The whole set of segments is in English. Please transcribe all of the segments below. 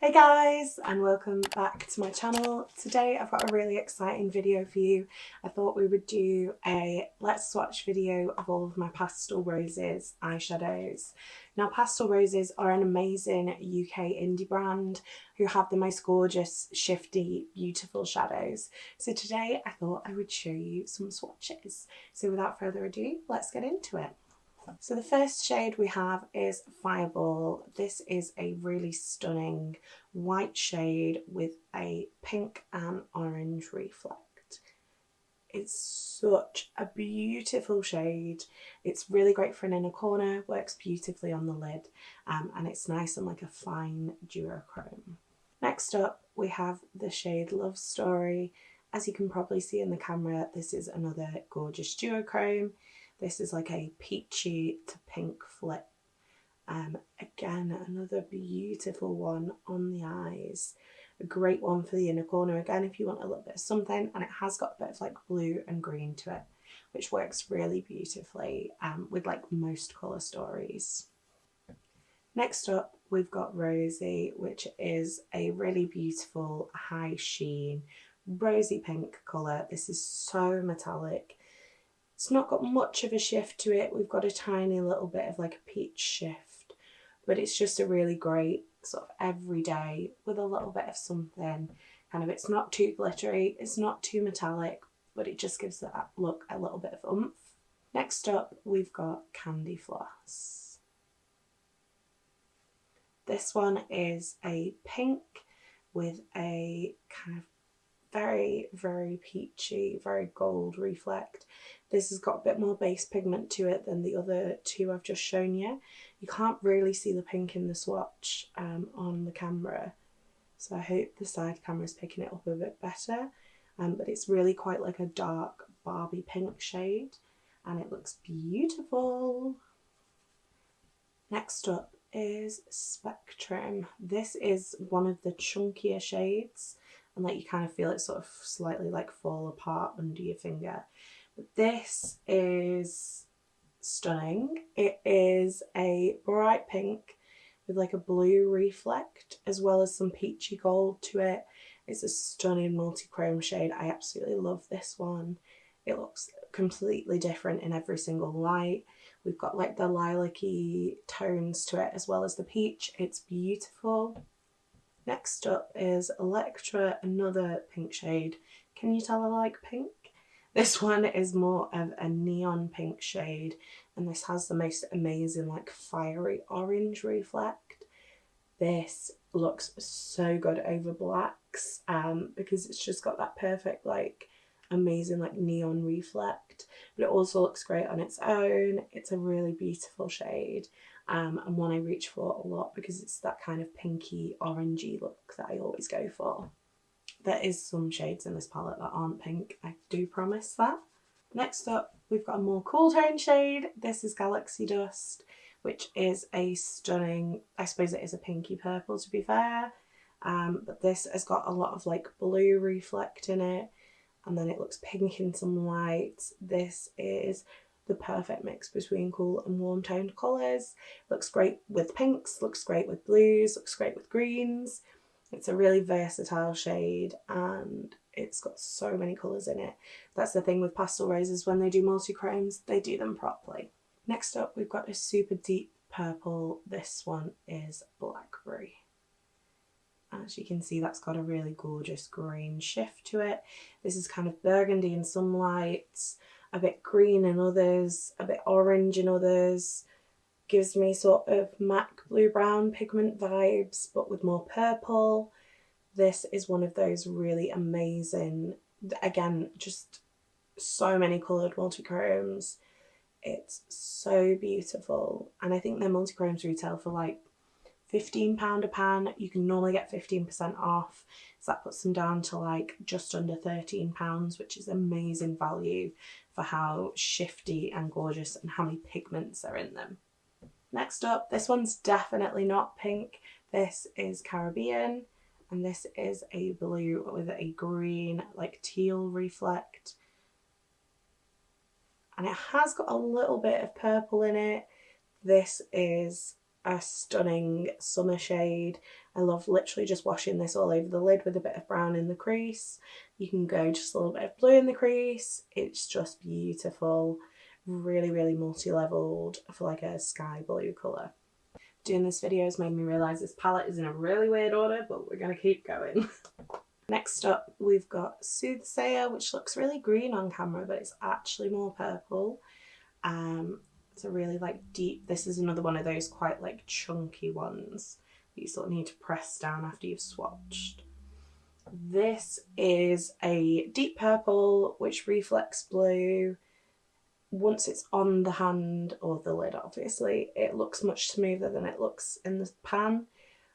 Hey guys, and welcome back to my channel. Today I've got a really exciting video for you. I thought we would do a let's swatch video of all of my Pastel Roses eyeshadows. Now Pastel Roses are an amazing UK indie brand who have the most gorgeous, shifty, beautiful shadows. So today I thought I would show you some swatches. So without further ado, let's get into it. So the first shade we have is Fireball. This is a really stunning white shade with a pink and orange reflect. It's such a beautiful shade. It's really great for an inner corner, works beautifully on the lid, and it's nice and like a fine duochrome. Next up we have the shade Love Story. As you can probably see in the camera, this is another gorgeous duochrome. This is like a peachy to pink flip. Again, another beautiful one on the eyes. A great one for the inner corner, again, if you want a little bit of something. And it has got a bit of like blue and green to it, which works really beautifully with like most colour stories. Next up, we've got Rosie, which is a really beautiful high sheen, rosy pink colour. This is so metallic. It's not got much of a shift to it. We've got a tiny little bit of like a peach shift, but it's just a really great sort of everyday with a little bit of something. Kind of, it's not too glittery, it's not too metallic, but it just gives that look a little bit of oomph. Next up, we've got Candy Floss. This one is a pink with a kind of very, very peachy, very gold reflect. This has got a bit more base pigment to it than the other two I've just shown you. You can't really see the pink in the swatch on the camera, so I hope the side camera is picking it up a bit better, but it's really quite like a dark Barbie pink shade and it looks beautiful. Next up is Spectrum. This is one of the chunkier shades, and like you kind of feel it sort of slightly like fall apart under your finger. But this is stunning. It is a bright pink with like a blue reflect as well as some peachy gold to it. It's a stunning multi-chrome shade. I absolutely love this one. It looks completely different in every single light. We've got like the lilac-y tones to it as well as the peach. It's beautiful. Next up is Electra, another pink shade. Can you tell I like pink? This one is more of a neon pink shade, and this has the most amazing like fiery orange reflect. This looks so good over blacks because it's just got that perfect like amazing like neon reflect, but it also looks great on its own. It's a really beautiful shade. And one I reach for a lot because it's that kind of pinky orangey look that I always go for. There is some shades in this palette that aren't pink, I do promise that. Next up, we've got a more cool tone shade. This is Galaxy Dust, which is a stunning, I suppose it is a pinky purple to be fair, but this has got a lot of like blue reflect in it, and then it looks pink in some lights. This is the perfect mix between cool and warm toned colours. Looks great with pinks, looks great with blues, looks great with greens. It's a really versatile shade and it's got so many colours in it. That's the thing with Pastel Roses, when they do multi-chromes, they do them properly. Next up, we've got a super deep purple. This one is Blackberry. As you can see, that's got a really gorgeous green shift to it. This is kind of burgundy in some lights, a bit green in others, a bit orange in others. Gives me sort of MAC blue-brown pigment vibes, but with more purple. This is one of those really amazing, again, just so many coloured multi-chromes. It's so beautiful. And I think their multi-chromes retail for like £15 a pan. You can normally get 15% off, so that puts them down to like just under £13, which is amazing value for how shifty and gorgeous and how many pigments are in them. Next up, this one's definitely not pink. This is Caribbean, and this is a blue with a green like teal reflect, and it has got a little bit of purple in it. This is a stunning summer shade. I love literally just washing this all over the lid with a bit of brown in the crease. You can go just a little bit of blue in the crease. It's just beautiful. Really, really multi-leveled for like a sky blue colour. Doing this video has made me realise this palette is in a really weird order, but we're going to keep going. Next up, we've got Soothsayer, which looks really green on camera, but it's actually more purple. It's a really like deep, this is another one of those quite like chunky ones that you sort of need to press down after you've swatched. This is a deep purple, which reflects blue. Once it's on the hand, or the lid obviously, it looks much smoother than it looks in the pan,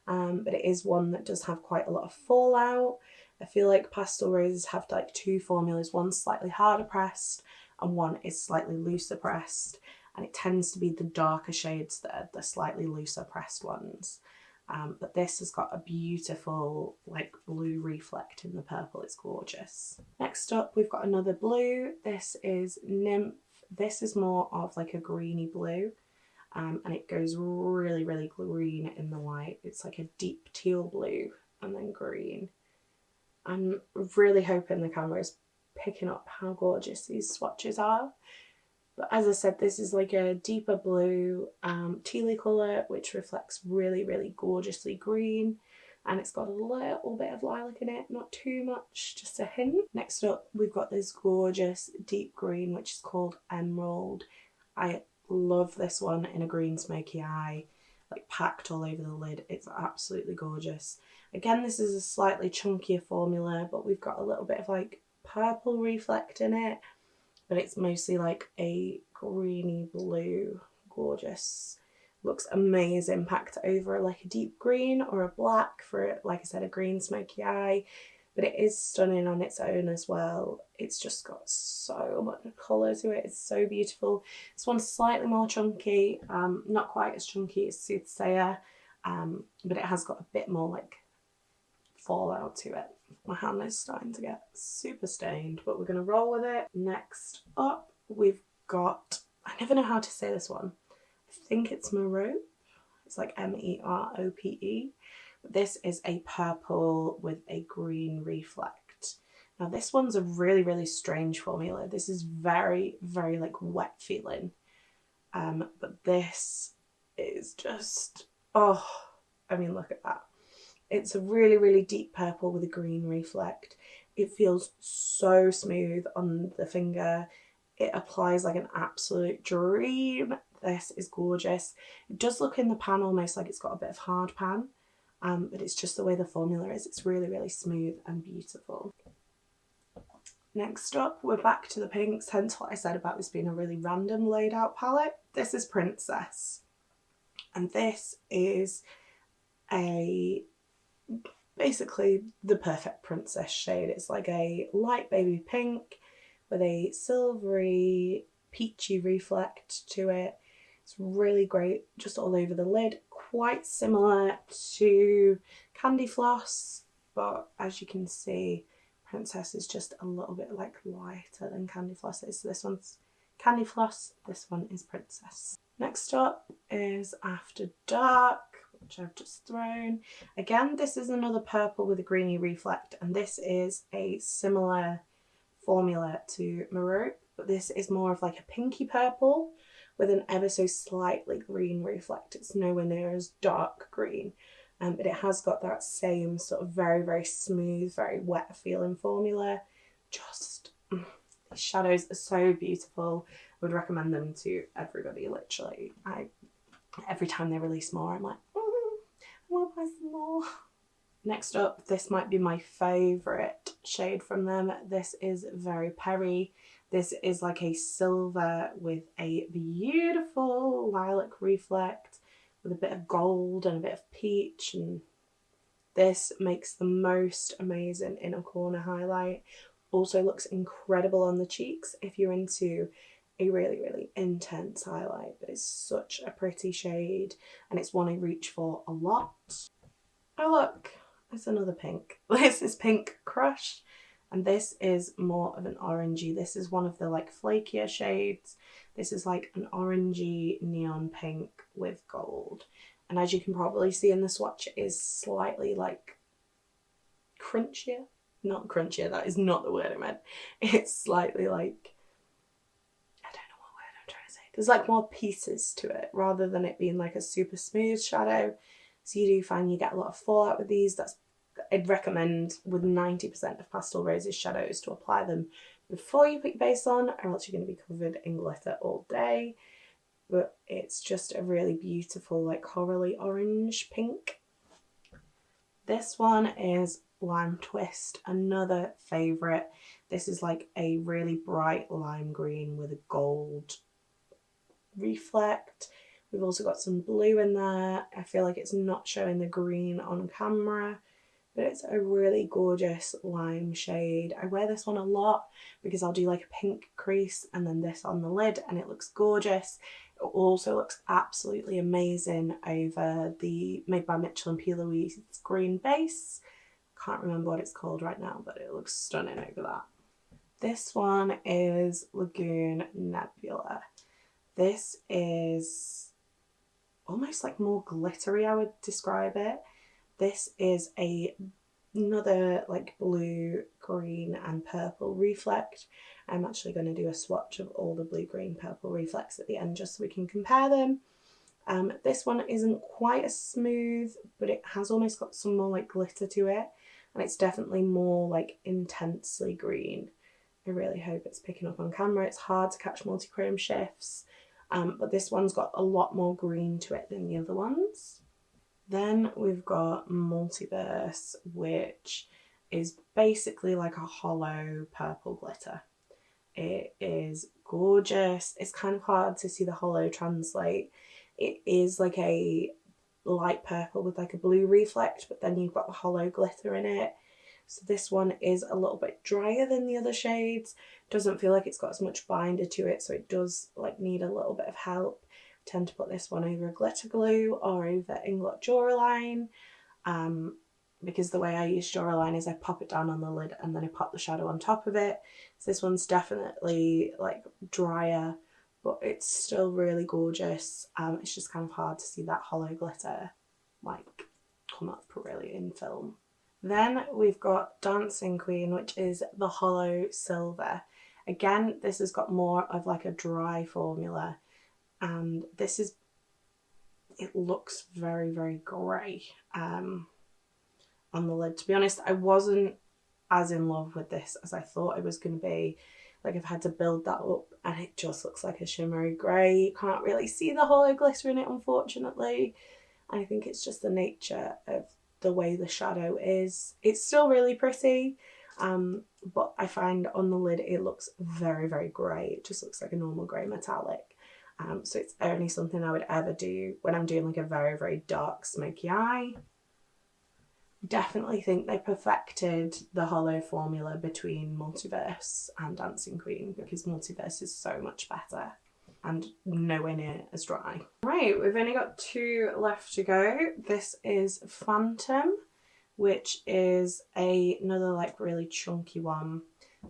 but it is one that does have quite a lot of fallout. I feel like pastel roses have like two formulas, one's slightly harder pressed and one is slightly looser pressed, and it tends to be the darker shades that are the slightly looser pressed ones. But this has got a beautiful like blue reflect in the purple, it's gorgeous. Next up we've got another blue. This is Nymph. This is more of like a greeny blue, and it goes really, really green in the light. It's like a deep teal blue and then green. I'm really hoping the camera is picking up how gorgeous these swatches are. But as I said, this is like a deeper blue, tealy colour, which reflects really, really gorgeously green. And it's got a little bit of lilac in it, not too much, just a hint. Next up, we've got this gorgeous deep green, which is called Emerald. I love this one in a green smoky eye, like packed all over the lid. It's absolutely gorgeous. Again, this is a slightly chunkier formula, but we've got a little bit of like purple reflect in it, but it's mostly like a greeny blue, gorgeous. Looks amazing packed over like a deep green or a black for, like I said, a green smoky eye, but it is stunning on its own as well. It's just got so much colour to it. It's so beautiful. This one's slightly more chunky, not quite as chunky as Soothsayer, but it has got a bit more like fallout to it. My hand is starting to get super stained, but we're going to roll with it. Next up, we've got, I never know how to say this one. I think it's Merope. It's like M-E-R-O-P-E. But this is a purple with a green reflect. Now this one's a really, really strange formula. This is very, very like wet feeling. But this is just, oh, I mean, look at that. It's a really, really deep purple with a green reflect. It feels so smooth on the finger. It applies like an absolute dream. This is gorgeous. It does look in the pan almost like it's got a bit of hard pan, but it's just the way the formula is. It's really, really smooth and beautiful. Next up, we're back to the pinks, hence what I said about this being a really random laid out palette. This is Princess, and this is basically the perfect princess shade. It's like a light baby pink with a silvery peachy reflect to it. It's really great just all over the lid, quite similar to Candy Floss, but as you can see, Princess is just a little bit like lighter than Candy Floss is. So this one's Candy Floss, this one is Princess. Next up is After Dark, which I've just thrown. Again, this is another purple with a greeny reflect, and this is a similar formula to Merope, but this is more of like a pinky purple with an ever so slightly green reflect. It's nowhere near as dark green, but it has got that same sort of very, very smooth, very wet feeling formula. Just, these shadows are so beautiful. I would recommend them to everybody, literally. Every time they release more, I'm like, I want to buy some more. Next up, this might be my favourite shade from them. This is Very Perry. This is like a silver with a beautiful lilac reflect with a bit of gold and a bit of peach, and this makes the most amazing inner corner highlight. Also looks incredible on the cheeks if you're into a really, really intense highlight, but it's such a pretty shade and it's one I reach for a lot. Oh look, there's another pink. This is Pink Crush, and this is more of an orangey. This is one of the like flakier shades. This is like an orangey neon pink with gold. And as you can probably see in the swatch, it is slightly like crunchier. Not crunchier, that is not the word I meant. It's slightly like, I don't know what word I'm trying to say. There's like more pieces to it rather than it being like a super smooth shadow. So you do find you get a lot of fallout with these. I'd recommend with 90% of Pastel Rose's shadows to apply them before you put your base on, or else you're going to be covered in glitter all day. But it's just a really beautiful like corally orange pink. This one is Lime Twist, another favourite. This is like a really bright lime green with a gold reflect. We've also got some blue in there. I feel like it's not showing the green on camera, but it's a really gorgeous lime shade. I wear this one a lot because I'll do like a pink crease and then this on the lid, and it looks gorgeous. It also looks absolutely amazing over the Made by Mitchell and P. Louise green base. Can't remember what it's called right now, but it looks stunning over that. This one is Lagoon Nebula. This is almost like more glittery, I would describe it. This is another like blue, green and purple reflect. I'm actually going to do a swatch of all the blue, green, purple reflects at the end just so we can compare them. This one isn't quite as smooth, but it has almost got some more like glitter to it, and it's definitely more like intensely green. I really hope it's picking up on camera. It's hard to catch multi-chrome shifts, but this one's got a lot more green to it than the other ones. Then we've got Multiverse, which is basically like a hollow purple glitter. It is gorgeous. It's kind of hard to see the hollow translate. It is like a light purple with like a blue reflect, but then you've got the hollow glitter in it. So this one is a little bit drier than the other shades. Doesn't feel like it's got as much binder to it, so it does like need a little bit of help. I tend to put this one over a glitter glue or over Inglot Duraline, because the way I use Duraline is I pop it down on the lid and then I pop the shadow on top of it. So this one's definitely like drier, but it's still really gorgeous. It's just kind of hard to see that hollow glitter like come up really in film. Then we've got Dancing Queen, which is the Hollow Silver. Again, this has got more of like a dry formula, and this is, it looks very, very grey on the lid. To be honest, I wasn't as in love with this as I thought it was going to be. Like, I've had to build that up and it just looks like a shimmery grey. You can't really see the hollow glitter in it, unfortunately. I think it's just the nature of the way the shadow is. It's still really pretty, but I find on the lid it looks very, very grey. It just looks like a normal grey metallic. So it's only something I would ever do when I'm doing like a very, very dark smoky eye. Definitely think they perfected the hollow formula between Multiverse and Dancing Queen, because Multiverse is so much better and nowhere near as dry. Right, we've only got 2 left to go. This is Phantom, which is another like really chunky one.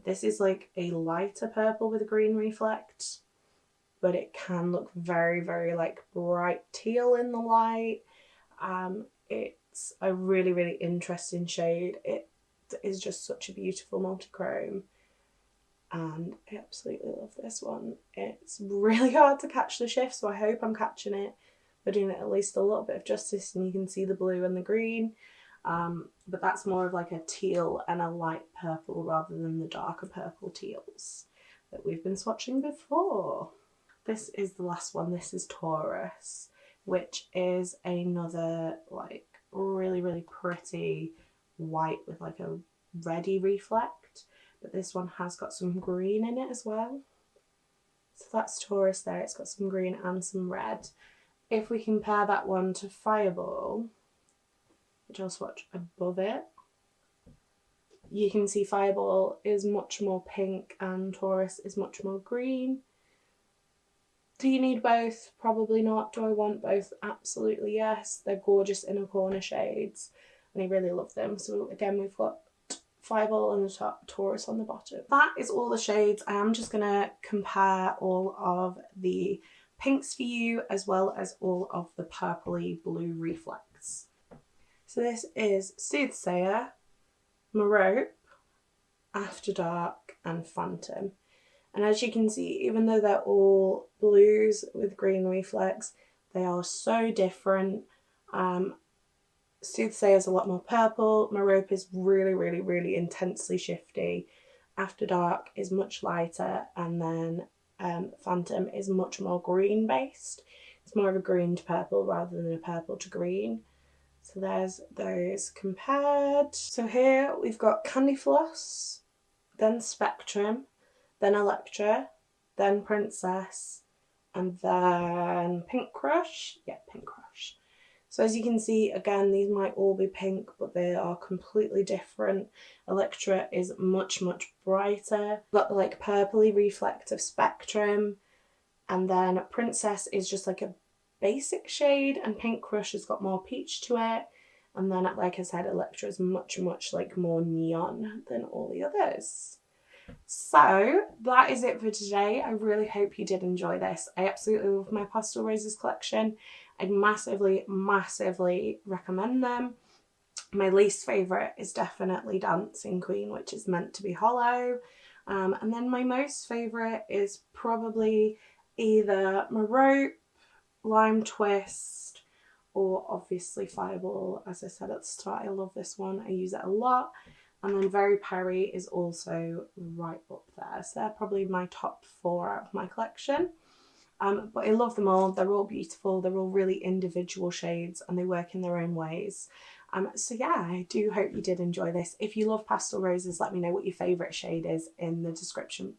This is like a lighter purple with a green reflect, but it can look very, very like bright teal in the light. It's a really, really interesting shade. It is just such a beautiful multi-chrome, and I absolutely love this one. It's really hard to catch the shift, so I hope I'm catching it by doing it at least a little bit of justice, and you can see the blue and the green, but that's more of like a teal and a light purple rather than the darker purple teals that we've been swatching before. This is the last one. This is Taurus, which is another like really, really pretty white with like a reddy reflect, but this one has got some green in it as well. So that's Taurus there. It's got some green and some red. If we compare that one to Fireball, which I'll swatch above it, you can see Fireball is much more pink and Taurus is much more green. Do you need both? Probably not. Do I want both? Absolutely yes. They're gorgeous inner corner shades and I really love them. So again, we've got Fireball on the top, Taurus on the bottom. That is all the shades. I am just going to compare all of the pinks for you, as well as all of the purpley blue reflex. So this is Soothsayer, Merope, After Dark and Phantom. And as you can see, even though they're all blues with green reflex, they are so different. Soothsayer is a lot more purple, Merope is really intensely shifty, After Dark is much lighter, and then Phantom is much more green based. It's more of a green to purple rather than a purple to green. So there's those compared. So here we've got Candy Floss, then Spectrum, then Electra, then Princess, and then Pink Crush. Yeah, Pink Crush. So as you can see, again, these might all be pink, but they are completely different. Electra is much brighter. We've got the like purpley reflective Spectrum, and then Princess is just like a basic shade, and Pink Crush has got more peach to it. And then, like I said, Electra is much like more neon than all the others. So that is it for today. I really hope you did enjoy this. I absolutely love my Pastel Roses collection. I'd massively recommend them. My least favourite is definitely Dancing Queen, which is meant to be hollow. And then my most favourite is probably either Merope, Lime Twist, or obviously Fireball. As I said at the start, I love this one. I use it a lot. And then Very Perry is also right up there. So they're probably my top 4 out of my collection. But I love them all. They're all beautiful. They're all really individual shades and they work in their own ways. So yeah, I do hope you did enjoy this. If you love Pastel Roses, let me know what your favourite shade is in the description.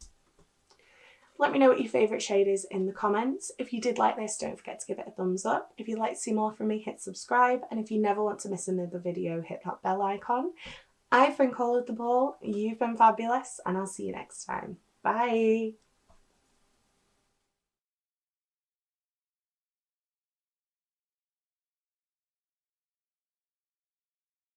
Let me know what your favourite shade is in the comments. If you did like this, don't forget to give it a thumbs up. If you'd like to see more from me, hit subscribe. And if you never want to miss another video, hit that bell icon. I've been Colin the Ball, you've been fabulous, and I'll see you next time. Bye!